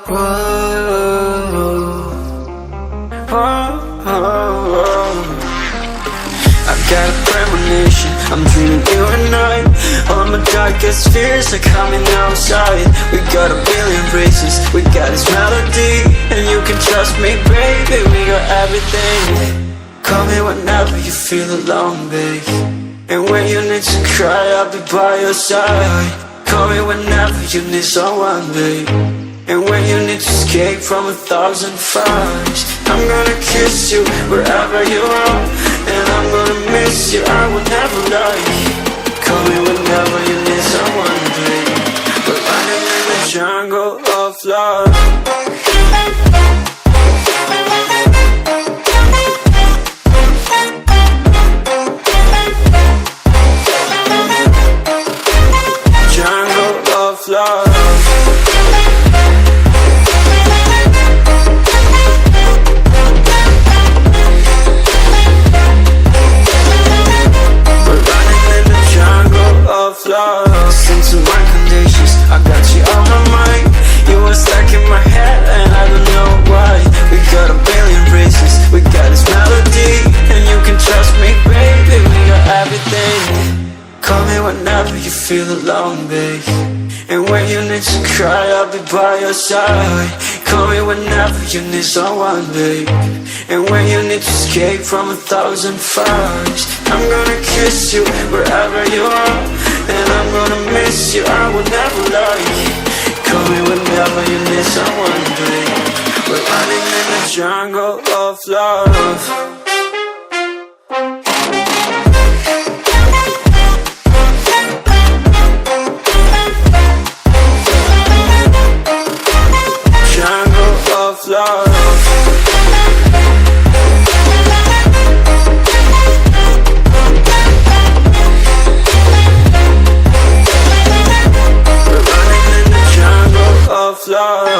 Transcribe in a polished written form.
Whoa, I've got a premonition, I'm dreaming you and I. All my darkest fears are coming outside. We got a billion races, we got this melody, and you can trust me, baby, we got everything. Call me whenever you feel alone, babe, and when you need to cry, I'll be by your side. Call me whenever you need someone, babe, and when you need to escape from 1,000 fires. I'm gonna kiss you wherever you are, and I'm gonna miss you, I will never lie. Call me whenever you need someone, babe. We're running in the jungle of love. Love. We're running in the jungle of love. Listen to my conditions, I got you on my mind. You were stuck in my head and I don't know why. We got a billion reasons, we got this melody, and you can trust me, baby, we got everything. Call me whenever you feel alone, babe, and when you need to cry, I'll be by your side. Call me whenever you need someone, babe, and when you need to escape from 1,000 fires. I'm gonna kiss you wherever you are, and I'm gonna miss you, I will never lie. Call me whenever you need someone, babe. We're running in the jungle of love. Love. We're running in the jungle of love.